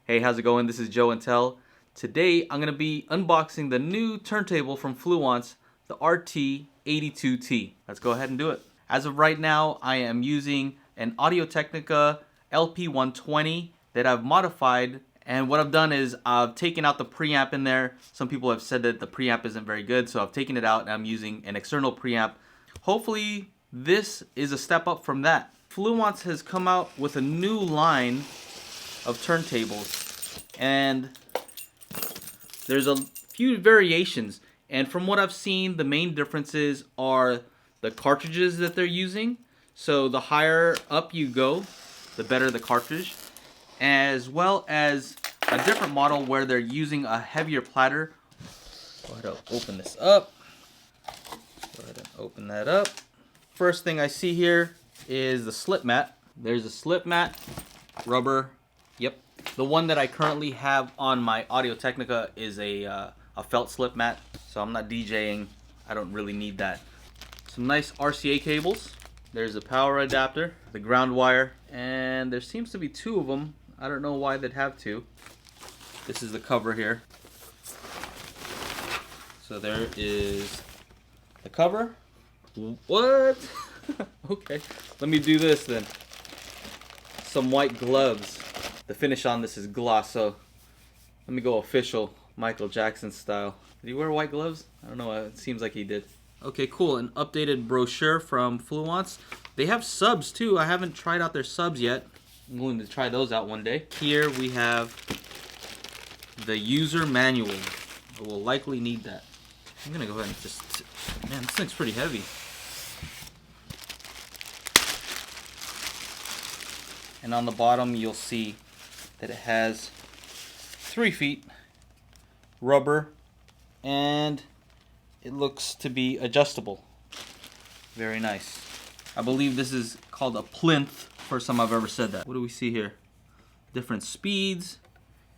Hey, how's it going? This is Joe and Tell. Today I'm going to be unboxing the new turntable from Fluance, the RT82T. Let's go ahead and do it. As of right now, I am using an Audio-Technica LP120 that I've modified, and what I've done is I've taken out the preamp in there. Some people have said that the preamp isn't very good, so I've taken it out and I'm using an external preamp. Hopefully this is a step up from that. Fluance has come out with a new line of turntables, and there's a few variations, and from what I've seen, the main differences are the cartridges that they're using. So the higher up you go, the better the cartridge, as well as a different model where they're using a heavier platter. Go ahead and open this up. Go ahead and open that up. First thing I see here is the slip mat. There's a slip mat, rubber. Yep. The one that I currently have on my Audio-Technica is a felt slip mat, so I'm not DJing. I don't really need that. Some nice RCA cables. There's a power adapter, the ground wire, and there seems to be two of them. I don't know why they'd have two. This is the cover here. So there is the cover. What? Okay, let me do this then. Some white gloves. The finish on this is gloss, so let me go official Michael Jackson style. Did he wear white gloves? I don't know, it seems like he did. Okay, cool, an updated brochure from Fluance. They have subs too. I haven't tried out their subs yet. I'm going to try those out one day. Here we have the user manual. I will likely need that. I'm gonna go ahead and just, man, this thing's pretty heavy. And on the bottom you'll see that it has 3 feet, rubber, and it looks to be adjustable. Very nice. I believe this is called a plinth. First time I've ever said that. What do we see here? Different speeds.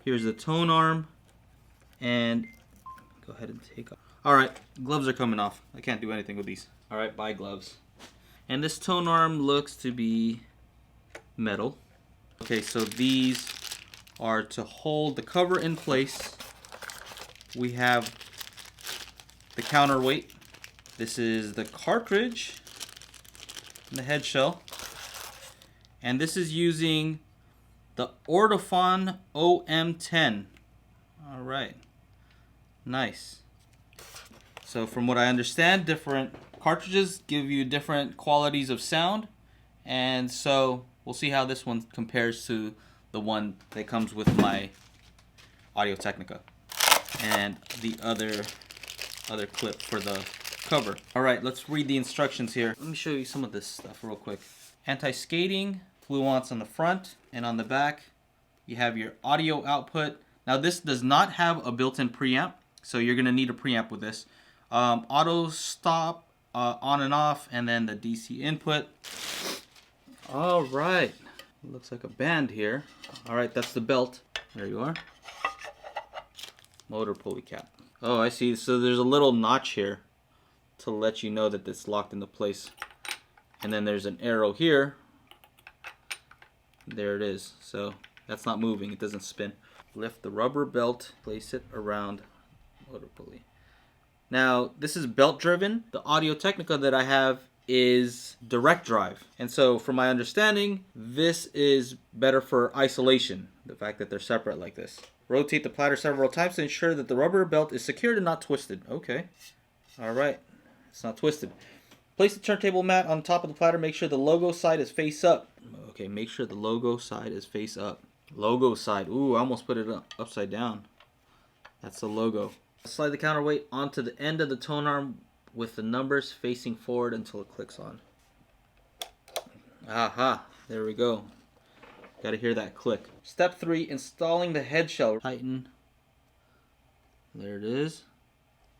Here's the tone arm. And go ahead and take off. Alright, gloves are coming off. I can't do anything with these. Alright, bye gloves. And this tone arm looks to be metal. Okay, so these are to hold the cover in place. We have the counterweight. This is the cartridge and the head shell. And this is using the Audiophile OM10. Alright, nice. So from what I understand, different cartridges give you different qualities of sound, and so we'll see how this one compares to the one that comes with my Audio-Technica and the other clip for the cover. Alright, let's read the instructions here. Let me show you some of this stuff real quick. Anti-skating, Fluance on the front, and on the back you have your audio output. Now this does not have a built-in preamp, so you're going to need a preamp with this. Auto stop, on and off, and then the DC input. Alright, looks like a band here. Alright, that's the belt. There you are. Motor pulley cap. Oh, I see. So there's a little notch here to let you know that it's locked into place. And then there's an arrow here. There it is. So that's not moving. It doesn't spin. Lift the rubber belt. Place it around motor pulley. Now, this is belt driven. The Audio-Technica that I have is direct drive. And so from my understanding, this is better for isolation. The fact that they're separate like this. Rotate the platter several times to ensure that the rubber belt is secured and not twisted. Okay. Alright. It's not twisted. Place the turntable mat on top of the platter. Make sure the logo side is face up. Okay, make sure the logo side is face up. Logo side. Ooh, I almost put it upside down. That's the logo. Slide the counterweight onto the end of the tone arm with the numbers facing forward until it clicks on. Aha, there we go. Gotta hear that click. Step 3, installing the head shell. Tighten. There it is.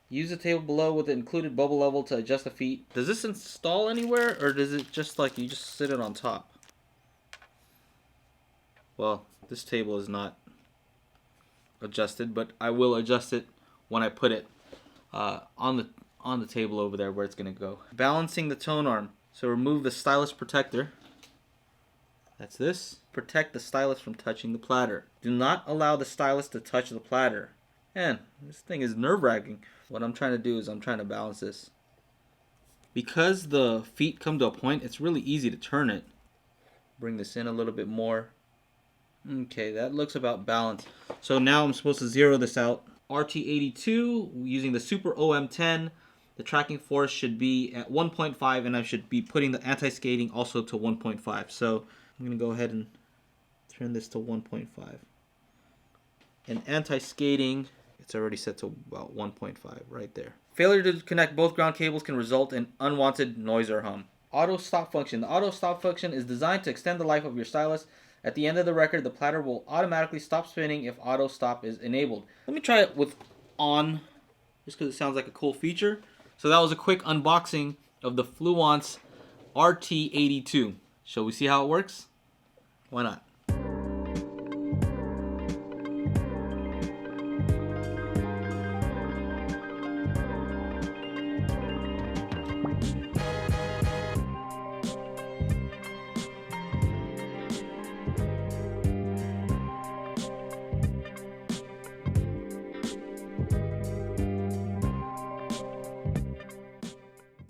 Use the table below with the included bubble level to adjust the feet. Does this install anywhere, or does it just like you just sit it on top? Well, this table is not adjusted, but I will adjust it when I put it on the table over there where it's gonna go. Balancing the tone arm. So remove the stylus protector. That's this. protect the stylus from touching the platter. Do not allow the stylus to touch the platter. Man, this thing is nerve-wracking. What I'm trying to do is I'm trying to balance this. Because the feet come to a point, it's really easy to turn it. Bring this in a little bit more. Okay, that looks about balanced. So now I'm supposed to zero this out. RT82 using the Super OM10. The tracking force should be at 1.5, and I should be putting the anti-skating also to 1.5. So I'm going to go ahead and turn this to 1.5. And anti-skating, it's already set to about 1.5 right there. Failure to connect both ground cables can result in unwanted noise or hum. Auto stop function. The auto stop function is designed to extend the life of your stylus. At the end of the record, the platter will automatically stop spinning if auto stop is enabled. Let me try it with on, just because it sounds like a cool feature. So that was a quick unboxing of the Fluance RT82. Shall we see how it works? Why not?